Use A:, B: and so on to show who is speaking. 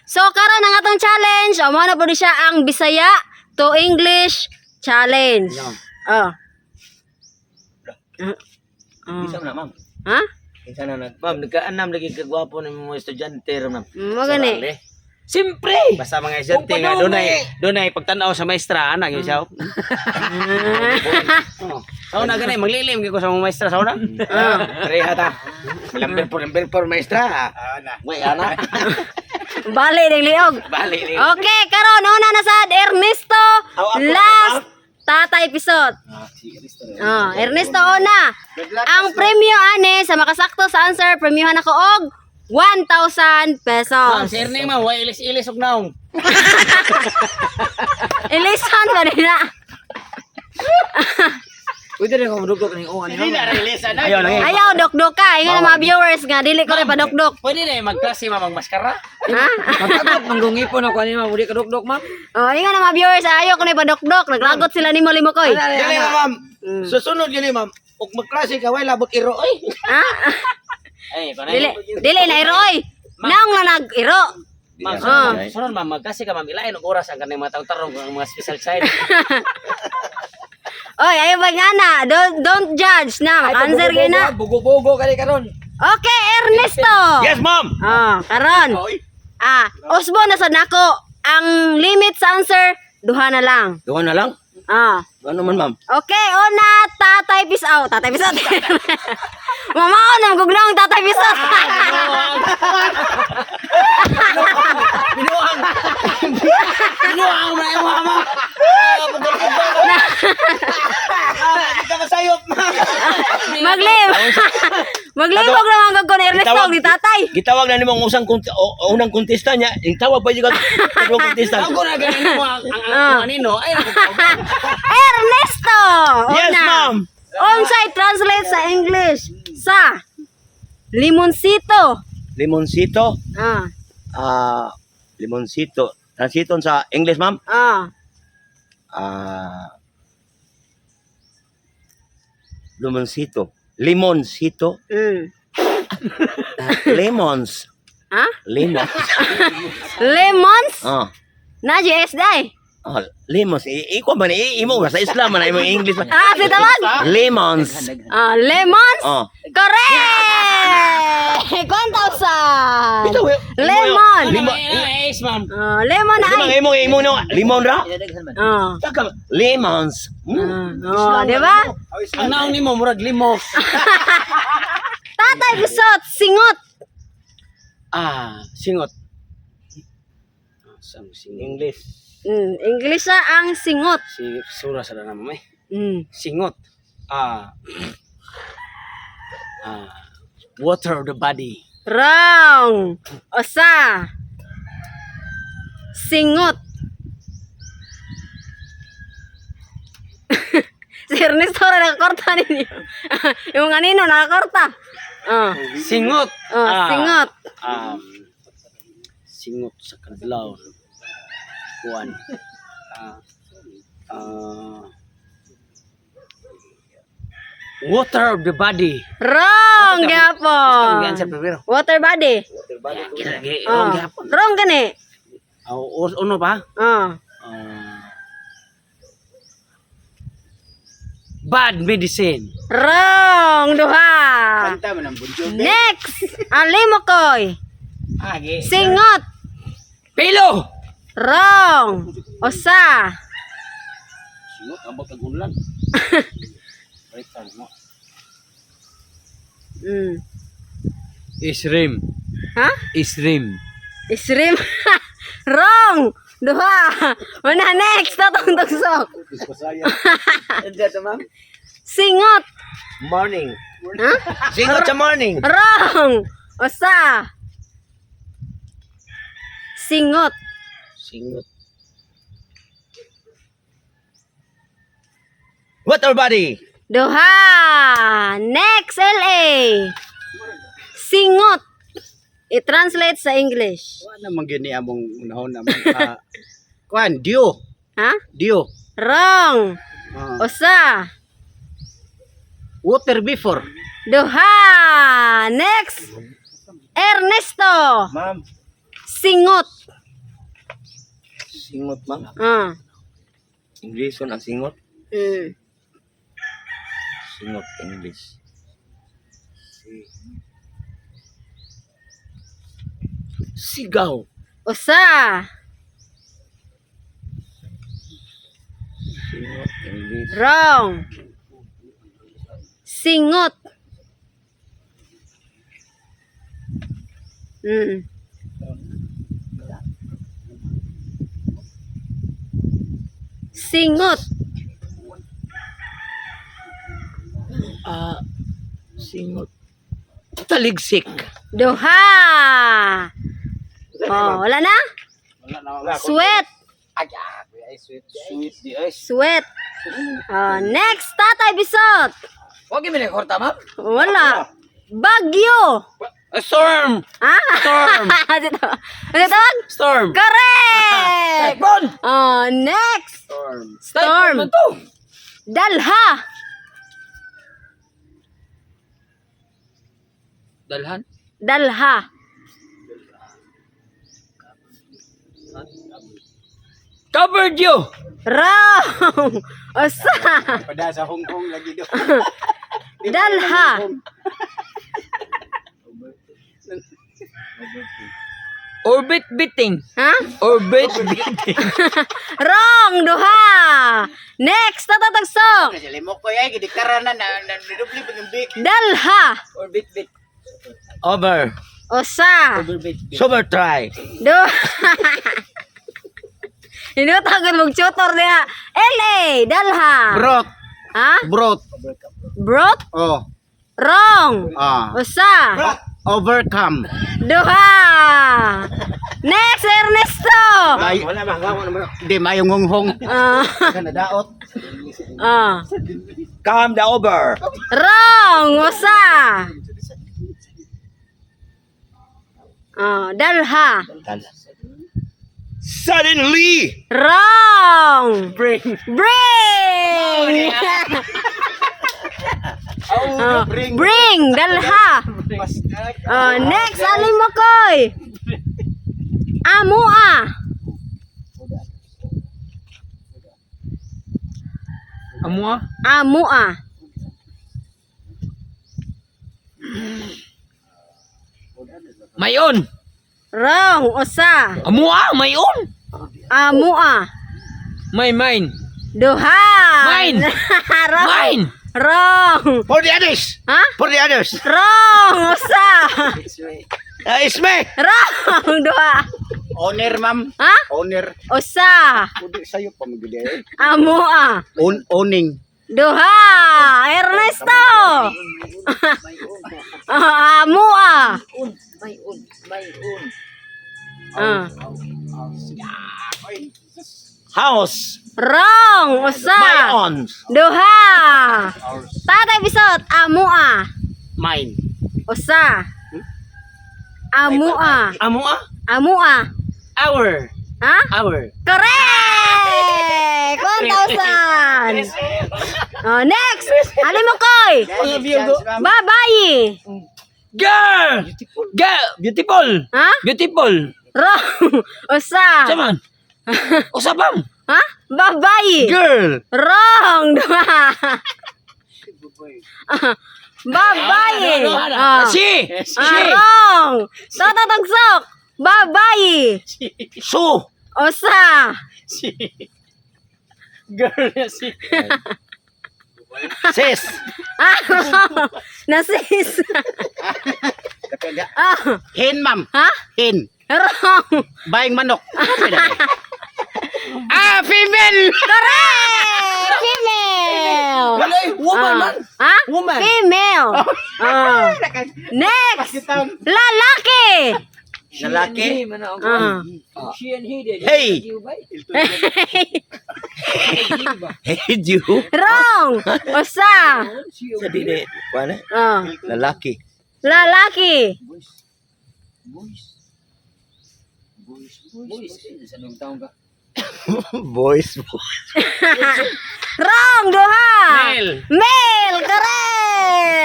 A: So karon ang atong challenge, amo na pud siya ang Bisaya to English challenge. Oh.
B: Bisa na, ma'am.
A: Ha?
B: Isa na ma'am, nagkaanam lagi kagwapo ng mga estudyante ro, ma'am.
A: Mo gani.
B: Siyempre. Basta mga estudyante nga dunay pagtan-aw sa maestra ana gyud siya. Sa una ganay maglilim gyud ko sa mga maestra sa una. Pareha ta. Lamber por maestra. Ana. Way ana.
A: Bali ning liog.
B: Bali.
A: Okay, karon una na sad Ernesto last Tatay Pisot. Ernesto una. Ang premyo ani sa makasakto sa answer, premyohan ako og 1,000 pesos.
B: Ma'am, sir ni ma'am, way ilis og naong.
A: Ilisan ba nila?
B: Pwede rin ako dugdog ng uwan. Hindi na release na.
A: Ayaw dok-dok ka. Ingon ang mga viewers nga dili ko rin pa dok-dok.
B: Pwede na magklase ma'am maskara.
A: Ha?
B: Magkagot manggungipon ako ani ma'am, udi ka dugdog ma'am.
A: Oh, ingon ang mga viewers ayaw ko rin pa dok-dok. Naglagot sila ni Molimo koy.
B: Dili ma'am. Susunod yun ma'am. Ug magklase ka way labot iro oy.
A: Ha?
B: Ay, panay.
A: Dili na iroy. Naong na nag-iro.
B: Ma'am, sunod ma'am, magkasi ka ma'am, ilain og oras ang kanang mga tarong ang mga special side.
A: Oy, ayaw ba nga na? Don't judge na. Maka-answer kayo na.
B: Bugo-bugo kani karon.
A: Okay, Ernesto.
B: Yes, ma'am.
A: Karon. Osbo na sad nako. Ang limit sa answer, duha na lang.
B: Duha na lang. Ano man ma'am?
A: Okay, una, Tatay Pisot. Tatay Pisot. Mamao na magugnaw ang Tatay Pisot.
B: Binuang. Binuang na yung mama. Kita masayop.
A: Maglibog naman kag kon Ernesto ni Tatay.
B: Gitawag na nimong unang kontesta niya. Yung tawag pa yung kontesta. Ako na ganin mo ang anino.
A: Ernesto.
B: Yes, ma'am.
A: Onside translate sa English sa limoncito.
B: Limoncito. Limoncito. Transiton sa English, ma'am. Limoncito. Limoncito. Lemons.
A: Ha?
B: Lemons.
A: Lemons? Na JS day.
B: Lemons. Ikaw man, imo sa Islam man, imo English man.
A: Si tawag?
B: Lemons.
A: Lemons? Correct! 1,000! Lemon!
B: Yes, ma'am.
A: Lemon ay.
B: Imo no, limon ra?
A: Oh.
B: Lemons.
A: Di ba?
B: Ang naong nimo murag limos.
A: Tatay Pisot, singot.
B: Singot. English.
A: English na ang singot.
B: Sura sa na mo Singot. Water the body.
A: Wrong. Osa. Singot. Si Ernesto na nakakorta ninyo. Yung kanino nakakorta.
B: Singot.
A: Singot.
B: Singot sa kadlaw. Kuan. Water of the body.
A: Wrong gyapon. Water body. Wrong gani.
B: Uno pa? Bad medicine.
A: Wrong duha. Next. Alimo koy. Singot.
B: Pilo.
A: Wrong. Osa.
B: Singot ambot ang ulan. Isrim.
A: Ha?
B: Isrim.
A: Isrim. Wrong. Duha. Una next. Tatong tugsok. Singot.
B: Morning.
A: Ha?
B: Singot sa morning.
A: Wrong. Osa. Singot.
B: Singot. Water body.
A: Duha. Next, LA. Singot. I-translate sa English.
B: Wala naman gini among unahon naman. Kuan, Dio.
A: Ha?
B: Dio.
A: Wrong. Osa.
B: Water before.
A: Duha. Next. Ernesto.
B: Ma'am.
A: Singot.
B: Singot, ma'am. English ang singot. Singot, English. Sigaw.
A: Usa.
B: Singot, English.
A: Wrong. Singot. Singot.
B: Singot. Taligsik.
A: Duha. Oh, wala na? Sweat.
B: Sweet di ay.
A: Sweat. Next, Tatay Bisot.
B: Huwag yung minigorta, ma'am.
A: Wala. Bagyo.
B: Storm.
A: Ha?
B: Storm.
A: Dito. Dito.
B: Storm.
A: Correct.
B: Typhoon.
A: Next.
B: Storm.
A: Storm.
B: Typhoon to.
A: Dalha.
B: Dalhan.
A: Dalha.
B: Covered you.
A: Wrong. Usa.
C: Pada sa Hong Kong lagi do.
A: Dalha.
B: Orbit beating.
A: Ha?
B: Orbit beating.
A: Wrong. Duha. Next, tatatagsok.
C: Kasi limok ko yay gidiktaran na dubli pa yung big.
A: Dalha.
B: Orbit beat. Over.
A: Usa.
B: Super try.
A: Duha. Inutagod mong tutor niya. LA. Dalha.
C: Brot.
A: Ha?
C: Brot.
A: Brot?
C: Oh.
A: Wrong. Usa.
C: Overcome.
A: Duha. Next, Ernesto.
C: Wala naman. Di mayong honghong. Kana daot.
B: Calm the over.
A: Wrong. Usa. Dalha.
B: Suddenly.
A: Wrong.
B: Bring.
A: Bring. Bring. Dalha. Next, Alimokoy. Amua.
B: Amua.
A: Amua.
B: Mayon.
A: Wrong. Usa.
B: Amua. Mayon.
A: Amua.
B: Mine.
A: Duha.
B: Mine.
A: Wrong.
B: Mine.
A: Wrong.
C: For the others.
A: Ha?
C: For the others.
A: Wrong. Usa.
C: Isme.
A: Wrong. Duha.
C: Owner, ma'am.
A: Ha?
C: Owner.
A: Usa.
C: Pwede sa'yo pa magiging.
A: Amua.
C: Owning.
A: Duha. Ernesto. Amua.
B: House.
A: Wrong. Usa.
B: Mayon.
A: Duha. Tatay Bisot. Amua.
C: Mine.
A: Usa. Amua.
B: Amua.
A: Amua.
B: Hour.
A: Ha?
B: Hour.
A: Correct! 1,000! Next! Alimokoy! Babayi!
B: Girl. Girl. Beautiful.
A: Ha?
B: Beautiful.
A: Wrong! Usa!
B: Saman. Usapam.
A: Ha? Babayi!
B: Girl.
A: Wrong! Duha! Babayi!
B: Si.
A: Wrong! Tatatagsok! Babayi!
B: Su.
A: Usa!
B: Girl na si. Sis.
A: Nasis!
C: Hen, ma'am.
A: Ha?
C: Hen.
A: Wrong!
C: Buying manok. Female.
A: Correct! Female!
B: Woman man.
A: Ha?
B: Woman.
A: Female! Next! Lalaki!
B: Lalaki.
A: Hey!
B: Hey, you.
A: Wrong! Usa!
B: Sa dili. Wala. Lalaki.
A: Lalaki!
B: Boys.
A: Wrong! Duha!
B: Male.
A: Male! Correct!